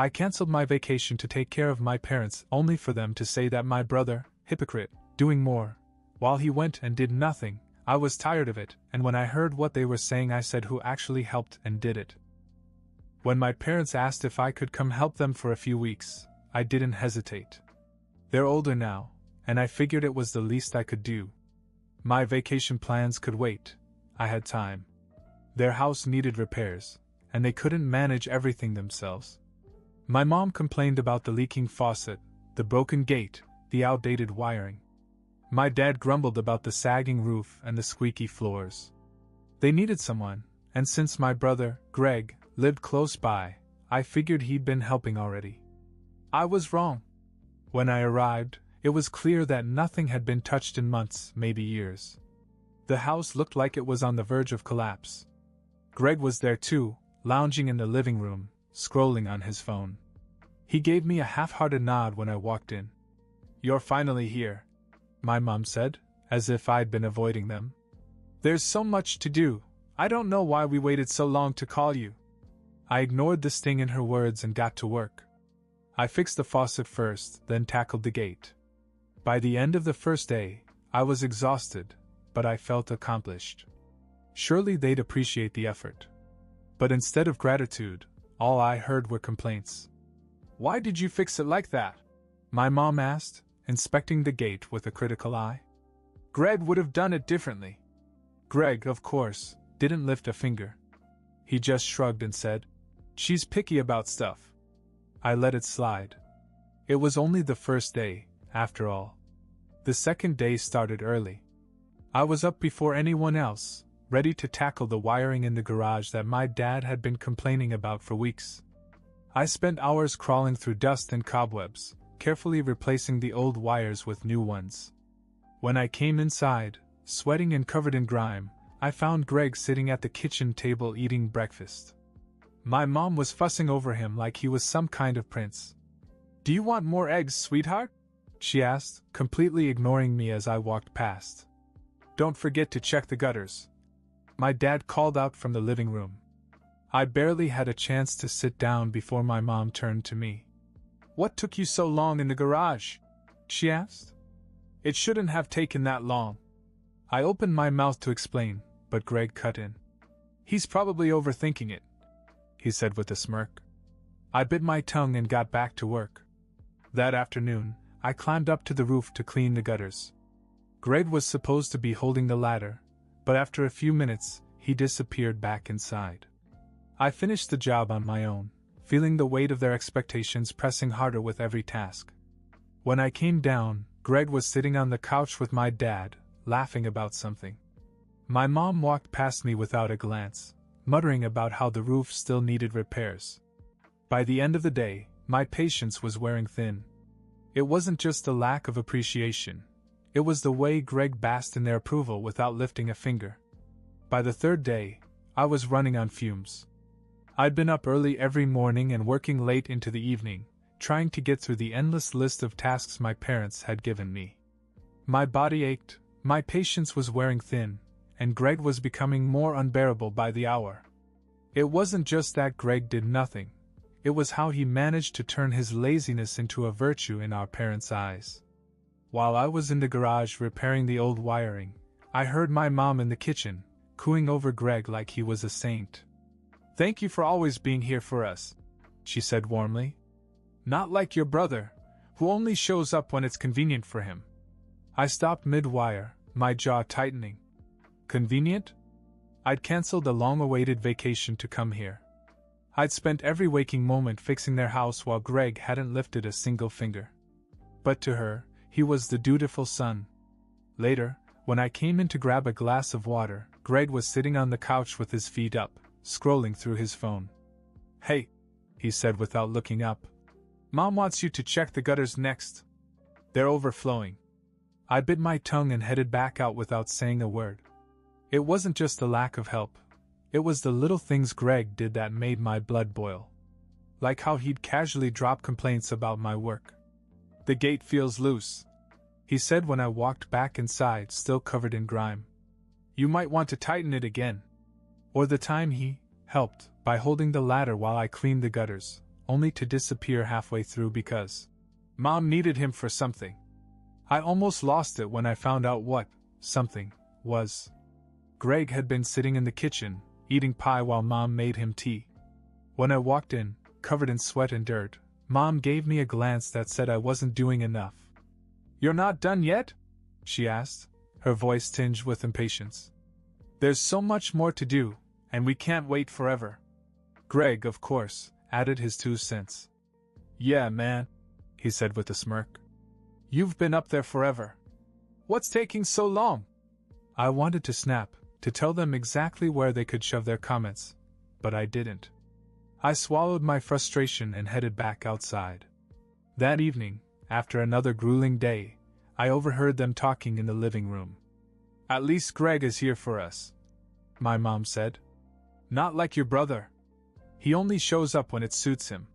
I cancelled my vacation to take care of my parents only for them to say that my brother, hypocrite, doing more, while he went and did nothing. I was tired of it, and when I heard what they were saying I said who actually helped and did it. When my parents asked if I could come help them for a few weeks, I didn't hesitate. They're older now, and I figured it was the least I could do. My vacation plans could wait. I had time. Their house needed repairs, and they couldn't manage everything themselves. My mom complained about the leaking faucet, the broken gate, the outdated wiring. My dad grumbled about the sagging roof and the squeaky floors. They needed someone, and since my brother, Greg, lived close by, I figured he'd been helping already. I was wrong. When I arrived, it was clear that nothing had been touched in months, maybe years. The house looked like it was on the verge of collapse. Greg was there too, lounging in the living room, scrolling on his phone. He gave me a half-hearted nod when I walked in. "You're finally here," my mom said, as if I'd been avoiding them. "There's so much to do. I don't know why we waited so long to call you." I ignored the sting in her words and got to work. I fixed the faucet first, then tackled the gate. By the end of the first day, I was exhausted, but I felt accomplished. Surely they'd appreciate the effort. But instead of gratitude, all I heard were complaints. "Why did you fix it like that?" my mom asked, inspecting the gate with a critical eye. "Greg would have done it differently." Greg, of course, didn't lift a finger. He just shrugged and said, "She's picky about stuff." I let it slide. It was only the first day, after all. The second day started early. I was up before anyone else, ready to tackle the wiring in the garage that my dad had been complaining about for weeks. I spent hours crawling through dust and cobwebs, carefully replacing the old wires with new ones. When I came inside, sweating and covered in grime, I found Greg sitting at the kitchen table eating breakfast. My mom was fussing over him like he was some kind of prince. "Do you want more eggs, sweetheart?" she asked, completely ignoring me as I walked past. "Don't forget to check the gutters," my dad called out from the living room. I barely had a chance to sit down before my mom turned to me. "What took you so long in the garage?" she asked. "It shouldn't have taken that long." I opened my mouth to explain, but Greg cut in. "He's probably overthinking it," he said with a smirk. I bit my tongue and got back to work. That afternoon, I climbed up to the roof to clean the gutters. Greg was supposed to be holding the ladder, but after a few minutes, he disappeared back inside. I finished the job on my own, feeling the weight of their expectations pressing harder with every task. When I came down, Greg was sitting on the couch with my dad, laughing about something. My mom walked past me without a glance, muttering about how the roof still needed repairs. By the end of the day, my patience was wearing thin. It wasn't just a lack of appreciation. It was the way Greg basked in their approval without lifting a finger. By the third day, I was running on fumes. I'd been up early every morning and working late into the evening, trying to get through the endless list of tasks my parents had given me. My body ached, my patience was wearing thin, and Greg was becoming more unbearable by the hour. It wasn't just that Greg did nothing. It was how he managed to turn his laziness into a virtue in our parents' eyes. While I was in the garage repairing the old wiring, I heard my mom in the kitchen, cooing over Greg like he was a saint. "Thank you for always being here for us," she said warmly. "Not like your brother, who only shows up when it's convenient for him." I stopped mid-wire, my jaw tightening. Convenient? I'd cancelled a long-awaited vacation to come here. I'd spent every waking moment fixing their house while Greg hadn't lifted a single finger. But to her, he was the dutiful son. Later, when I came in to grab a glass of water, Greg was sitting on the couch with his feet up, scrolling through his phone. "Hey," he said without looking up. "Mom wants you to check the gutters next. They're overflowing." I bit my tongue and headed back out without saying a word. It wasn't just the lack of help. It was the little things Greg did that made my blood boil. Like how he'd casually drop complaints about my work. "The gate feels loose," he said when I walked back inside, still covered in grime. "You might want to tighten it again." Or the time he helped by holding the ladder while I cleaned the gutters, only to disappear halfway through because Mom needed him for something. I almost lost it when I found out what something was. Greg had been sitting in the kitchen, eating pie while Mom made him tea. When I walked in, covered in sweat and dirt, Mom gave me a glance that said I wasn't doing enough. "You're not done yet?" she asked, her voice tinged with impatience. "There's so much more to do, and we can't wait forever." Greg, of course, added his 2 cents. "Yeah, man," he said with a smirk. "You've been up there forever. What's taking so long?" I wanted to snap, to tell them exactly where they could shove their comments, but I didn't. I swallowed my frustration and headed back outside. That evening, after another grueling day, I overheard them talking in the living room. "At least Greg is here for us," my mom said. "Not like your brother. He only shows up when it suits him."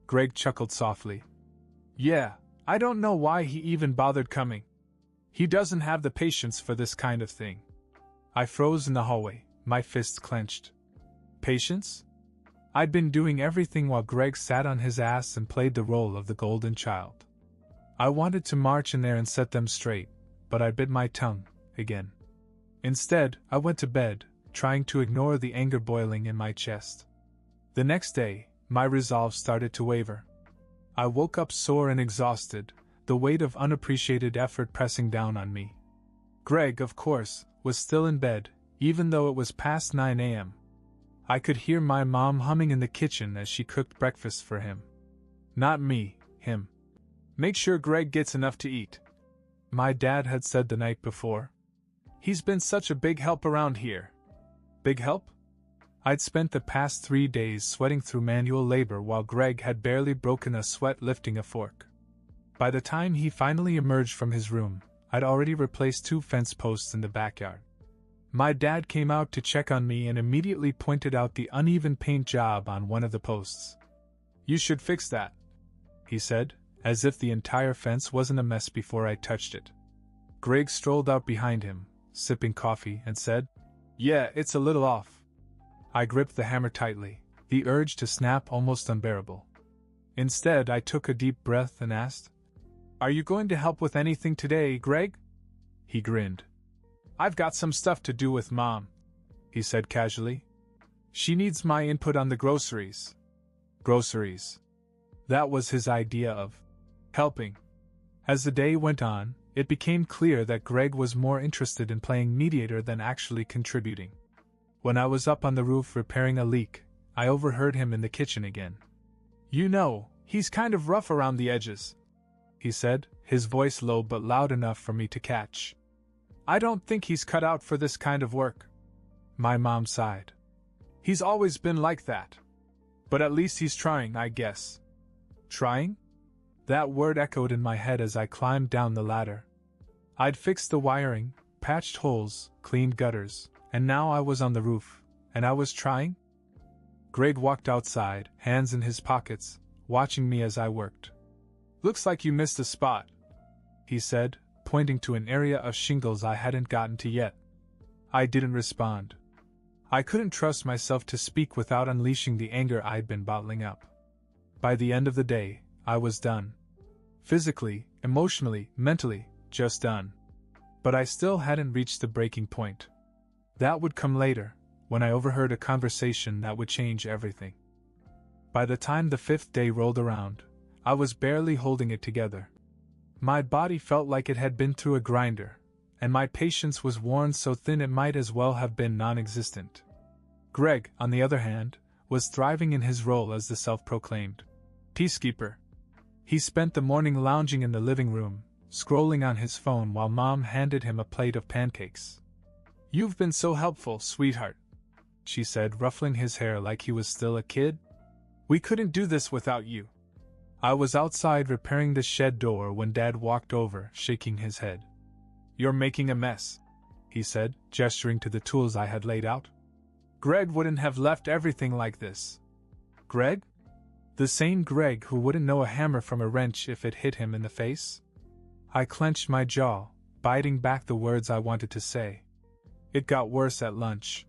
Greg chuckled softly. "Yeah, I don't know why he even bothered coming. He doesn't have the patience for this kind of thing." I froze in the hallway, my fists clenched. Patience? I'd been doing everything while Greg sat on his ass and played the role of the golden child. I wanted to march in there and set them straight, but I bit my tongue, again. Instead, I went to bed, trying to ignore the anger boiling in my chest. The next day, my resolve started to waver. I woke up sore and exhausted, the weight of unappreciated effort pressing down on me. Greg, of course, was still in bed, even though it was past 9 a.m. I could hear my mom humming in the kitchen as she cooked breakfast for him. Not me, him. "Make sure Greg gets enough to eat," my dad had said the night before. "He's been such a big help around here." Big help? I'd spent the past 3 days sweating through manual labor while Greg had barely broken a sweat lifting a fork. By the time he finally emerged from his room, I'd already replaced 2 fence posts in the backyard. My dad came out to check on me and immediately pointed out the uneven paint job on one of the posts. "You should fix that," he said, as if the entire fence wasn't a mess before I touched it. Greg strolled out behind him, sipping coffee, and said, "Yeah, it's a little off." I gripped the hammer tightly, the urge to snap almost unbearable. Instead, I took a deep breath and asked, "Are you going to help with anything today, Greg?" He grinned. "I've got some stuff to do with Mom," he said casually. "She needs my input on the groceries." Groceries. That was his idea of helping. As the day went on, it became clear that Greg was more interested in playing mediator than actually contributing. When I was up on the roof repairing a leak, I overheard him in the kitchen again. "You know, he's kind of rough around the edges," he said, his voice low but loud enough for me to catch. "I don't think he's cut out for this kind of work." My mom sighed. "He's always been like that. But at least he's trying, I guess." Trying? That word echoed in my head as I climbed down the ladder. I'd fixed the wiring, patched holes, cleaned gutters, and now I was on the roof, and I was trying? Greg walked outside, hands in his pockets, watching me as I worked. "Looks like you missed a spot," he said, pointing to an area of shingles I hadn't gotten to yet. I didn't respond. I couldn't trust myself to speak without unleashing the anger I'd been bottling up. By the end of the day, I was done. Physically, emotionally, mentally, just done. But I still hadn't reached the breaking point. That would come later, when I overheard a conversation that would change everything. By the time the 5th day rolled around, I was barely holding it together. My body felt like it had been through a grinder, and my patience was worn so thin it might as well have been non-existent. Greg, on the other hand, was thriving in his role as the self-proclaimed peacekeeper. He spent the morning lounging in the living room, scrolling on his phone while Mom handed him a plate of pancakes. "You've been so helpful, sweetheart," she said, ruffling his hair like he was still a kid. "We couldn't do this without you." I was outside repairing the shed door when Dad walked over, shaking his head. "You're making a mess," he said, gesturing to the tools I had laid out. "Greg wouldn't have left everything like this." Greg? The same Greg who wouldn't know a hammer from a wrench if it hit him in the face? I clenched my jaw, biting back the words I wanted to say. It got worse at lunch.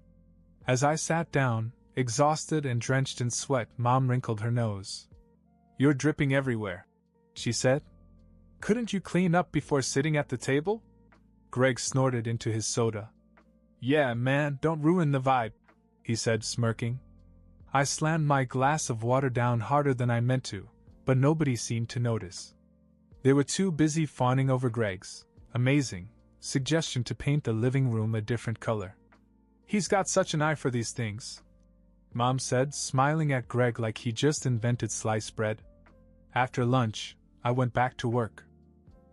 As I sat down, exhausted and drenched in sweat, Mom wrinkled her nose. You're dripping everywhere, she said. Couldn't you clean up before sitting at the table? Greg snorted into his soda. Yeah, man, don't ruin the vibe, he said, smirking. I slammed my glass of water down harder than I meant to, but nobody seemed to notice. They were too busy fawning over Greg's amazing suggestion to paint the living room a different color. He's got such an eye for these things, Mom said, smiling at Greg like he just invented sliced bread. After lunch, I went back to work.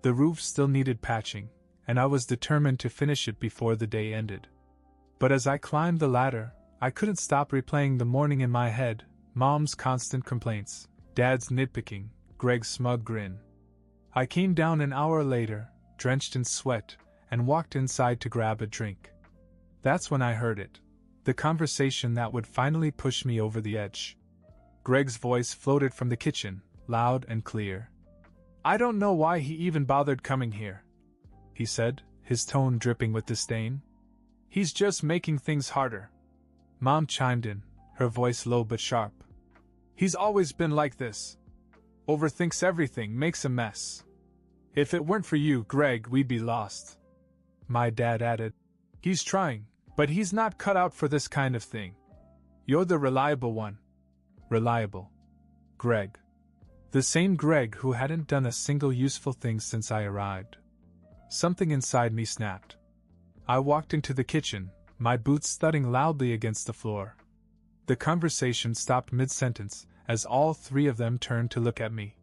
The roof still needed patching, and I was determined to finish it before the day ended. But as I climbed the ladder, I couldn't stop replaying the morning in my head, Mom's constant complaints, Dad's nitpicking, Greg's smug grin. I came down an hour later, drenched in sweat, and walked inside to grab a drink. That's when I heard it, the conversation that would finally push me over the edge. Greg's voice floated from the kitchen, loud and clear. I don't know why he even bothered coming here, he said, his tone dripping with disdain. He's just making things harder. Mom chimed in, her voice low but sharp. He's always been like this. Overthinks everything, makes a mess. If it weren't for you, Greg, we'd be lost. My dad added. He's trying, but he's not cut out for this kind of thing. You're the reliable one. Reliable. Greg. The same Greg who hadn't done a single useful thing since I arrived. Something inside me snapped. I walked into the kitchen, my boots thudding loudly against the floor. The conversation stopped mid-sentence, as all three of them turned to look at me.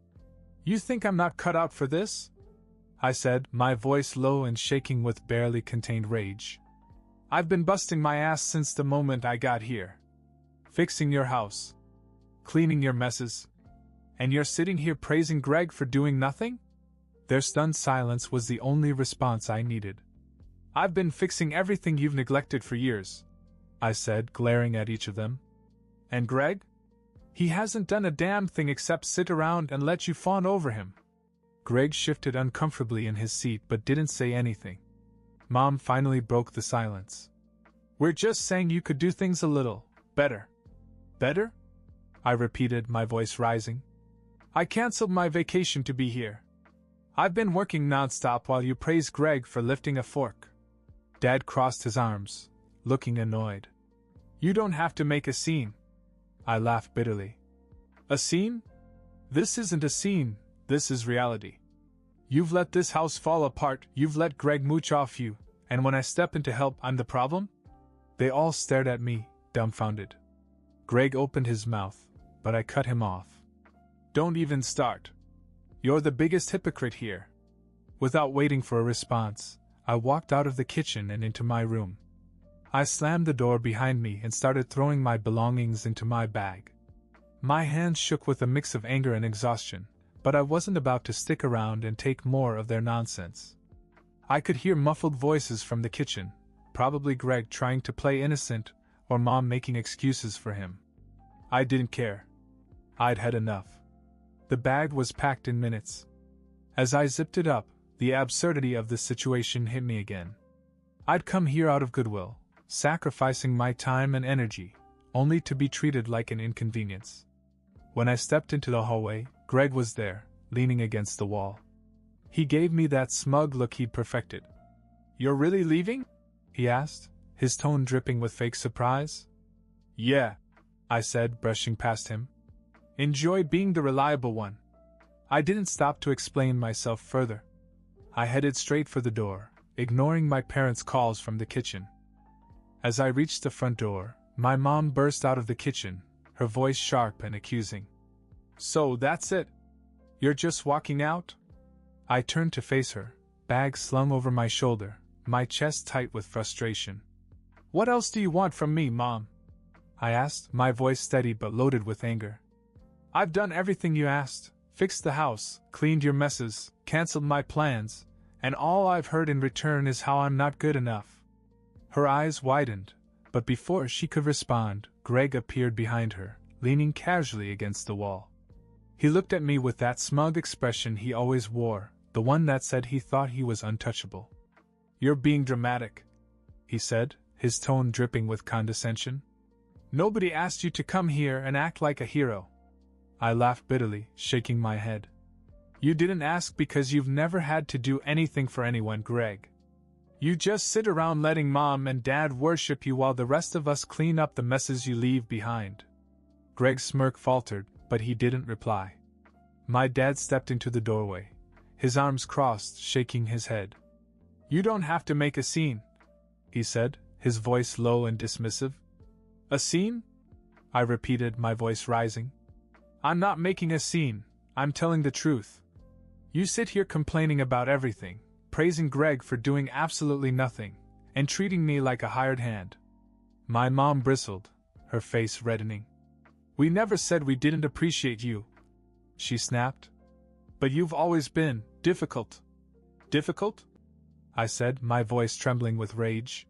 You think I'm not cut out for this? I said, my voice low and shaking with barely contained rage. I've been busting my ass since the moment I got here. Fixing your house. Cleaning your messes. And you're sitting here praising Greg for doing nothing? Their stunned silence was the only response I needed. I've been fixing everything you've neglected for years, I said, glaring at each of them. And Greg? He hasn't done a damn thing except sit around and let you fawn over him. Greg shifted uncomfortably in his seat but didn't say anything. Mom finally broke the silence. We're just saying you could do things a little better. Better? I repeated, my voice rising. I canceled my vacation to be here. I've been working nonstop while you praise Greg for lifting a fork. Dad crossed his arms, looking annoyed. You don't have to make a scene. I laughed bitterly. A scene? This isn't a scene, this is reality. You've let this house fall apart, you've let Greg mooch off you, and when I step in to help, I'm the problem? They all stared at me, dumbfounded. Greg opened his mouth, but I cut him off. Don't even start. You're the biggest hypocrite here. Without waiting for a response, I walked out of the kitchen and into my room. I slammed the door behind me and started throwing my belongings into my bag. My hands shook with a mix of anger and exhaustion, but I wasn't about to stick around and take more of their nonsense. I could hear muffled voices from the kitchen, probably Greg trying to play innocent or Mom making excuses for him. I didn't care. I'd had enough. The bag was packed in minutes. As I zipped it up, the absurdity of the situation hit me again. I'd come here out of goodwill, sacrificing my time and energy, only to be treated like an inconvenience. When I stepped into the hallway, Greg was there, leaning against the wall. He gave me that smug look he'd perfected. You're really leaving? He asked, his tone dripping with fake surprise. Yeah, I said, brushing past him. Enjoy being the reliable one. I didn't stop to explain myself further. I headed straight for the door, ignoring my parents' calls from the kitchen. As I reached the front door, my mom burst out of the kitchen, her voice sharp and accusing. So that's it? You're just walking out? I turned to face her, bag slung over my shoulder, my chest tight with frustration. What else do you want from me, Mom? I asked, my voice steady but loaded with anger. I've done everything you asked, fixed the house, cleaned your messes, canceled my plans, and all I've heard in return is how I'm not good enough. Her eyes widened, but before she could respond, Greg appeared behind her, leaning casually against the wall. He looked at me with that smug expression he always wore, the one that said he thought he was untouchable. You're being dramatic, he said, his tone dripping with condescension. Nobody asked you to come here and act like a hero. I laughed bitterly, shaking my head. You didn't ask because you've never had to do anything for anyone, Greg. You just sit around letting Mom and Dad worship you while the rest of us clean up the messes you leave behind. Greg's smirk faltered, but he didn't reply. My dad stepped into the doorway, his arms crossed, shaking his head. You don't have to make a scene, he said, his voice low and dismissive. A scene? I repeated, my voice rising. I'm not making a scene, I'm telling the truth. You sit here complaining about everything, praising Greg for doing absolutely nothing, and treating me like a hired hand. My mom bristled, her face reddening. We never said we didn't appreciate you, she snapped. But you've always been difficult. Difficult? I said, my voice trembling with rage.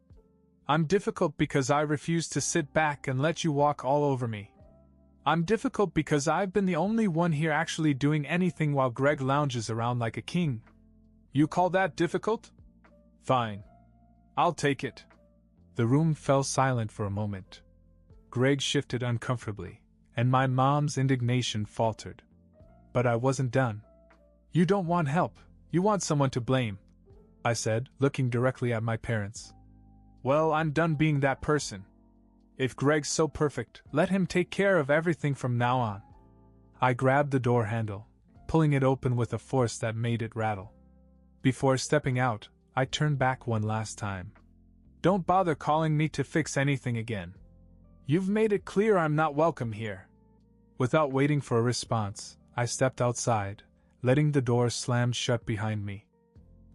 I'm difficult because I refuse to sit back and let you walk all over me. I'm difficult because I've been the only one here actually doing anything while Greg lounges around like a king. You call that difficult? Fine. I'll take it. The room fell silent for a moment. Greg shifted uncomfortably, and my mom's indignation faltered. But I wasn't done. You don't want help, you want someone to blame, I said, looking directly at my parents. Well, I'm done being that person. If Greg's so perfect, let him take care of everything from now on. I grabbed the door handle, pulling it open with a force that made it rattle. Before stepping out, I turned back one last time. Don't bother calling me to fix anything again. You've made it clear I'm not welcome here. Without waiting for a response, I stepped outside, letting the door slam shut behind me.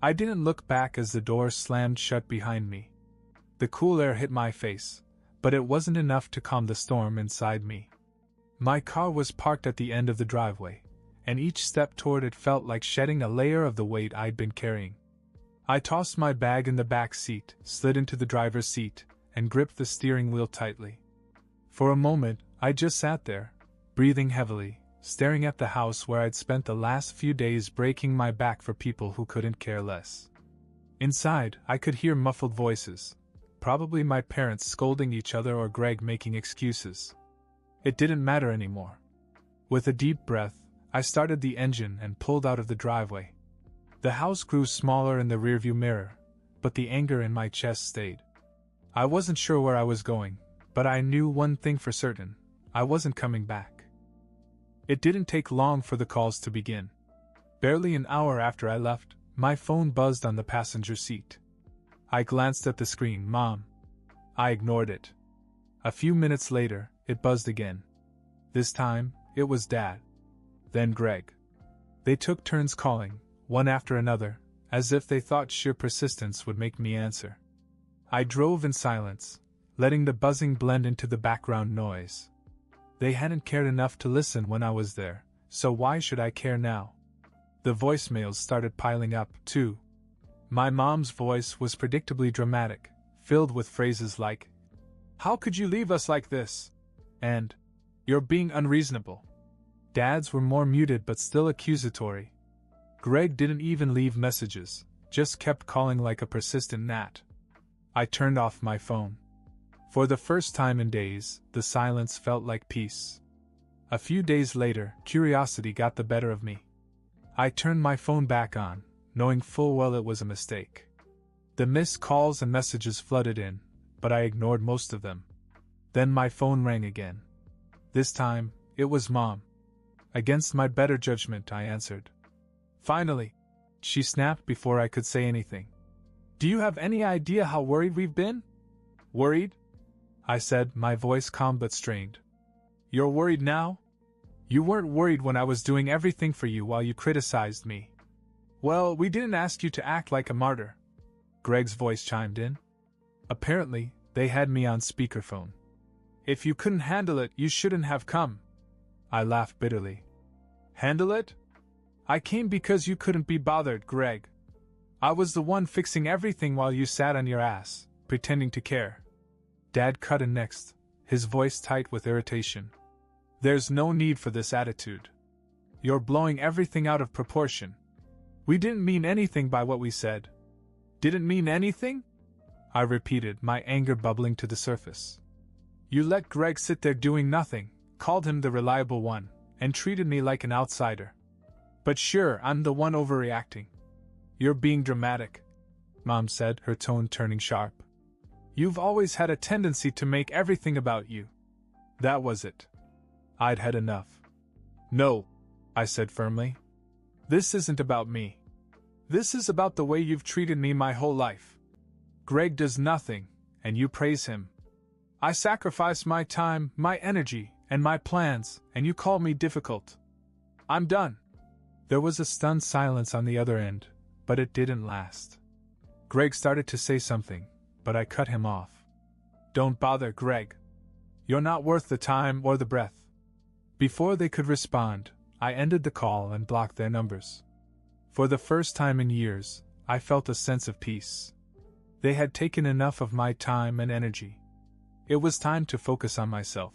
I didn't look back as the door slammed shut behind me. The cool air hit my face, but it wasn't enough to calm the storm inside me. My car was parked at the end of the driveway, and each step toward it felt like shedding a layer of the weight I'd been carrying. I tossed my bag in the back seat, slid into the driver's seat, and gripped the steering wheel tightly. For a moment, I just sat there, breathing heavily, staring at the house where I'd spent the last few days breaking my back for people who couldn't care less. Inside, I could hear muffled voices, probably my parents scolding each other or Greg making excuses. It didn't matter anymore. With a deep breath, I started the engine and pulled out of the driveway. The house grew smaller in the rearview mirror, but the anger in my chest stayed. I wasn't sure where I was going, but I knew one thing for certain: I wasn't coming back. It didn't take long for the calls to begin. Barely an hour after I left, my phone buzzed on the passenger seat. I glanced at the screen. Mom. I ignored it. A few minutes later, it buzzed again. This time, it was Dad. Then Greg. They took turns calling, one after another, as if they thought sheer persistence would make me answer. I drove in silence, letting the buzzing blend into the background noise. They hadn't cared enough to listen when I was there, so why should I care now? The voicemails started piling up, too. My mom's voice was predictably dramatic, filled with phrases like, "How could you leave us like this?" and "You're being unreasonable." Dad's were more muted but still accusatory. Greg didn't even leave messages, just kept calling like a persistent gnat. I turned off my phone. For the first time in days, the silence felt like peace. A few days later, curiosity got the better of me. I turned my phone back on, knowing full well it was a mistake. The missed calls and messages flooded in, but I ignored most of them. Then my phone rang again. This time, it was Mom. Against my better judgment, I answered. "Finally," she snapped before I could say anything. "Do you have any idea how worried we've been?" "Worried?" I said, my voice calm but strained. "You're worried now? You weren't worried when I was doing everything for you while you criticized me." "Well, we didn't ask you to act like a martyr," Greg's voice chimed in. Apparently, they had me on speakerphone. "If you couldn't handle it, you shouldn't have come." I laughed bitterly. "Handle it? I came because you couldn't be bothered, Greg. I was the one fixing everything while you sat on your ass, pretending to care." Dad cut in next, his voice tight with irritation. "There's no need for this attitude. You're blowing everything out of proportion. We didn't mean anything by what we said." "Didn't mean anything?" I repeated, my anger bubbling to the surface. "You let Greg sit there doing nothing, called him the reliable one, and treated me like an outsider. But sure, I'm the one overreacting. You're being dramatic, Mom said, her tone turning sharp. You've always had a tendency to make everything about you. That was it. I'd had enough. No, I said firmly. This isn't about me. This is about the way you've treated me my whole life. Greg does nothing, and you praise him. I sacrifice my time, my energy, and my plans, and you call me difficult. I'm done. There was a stunned silence on the other end, but it didn't last. Greg started to say something, but I cut him off. Don't bother, Greg. You're not worth the time or the breath. Before they could respond, I ended the call and blocked their numbers. For the first time in years, I felt a sense of peace. They had taken enough of my time and energy. It was time to focus on myself.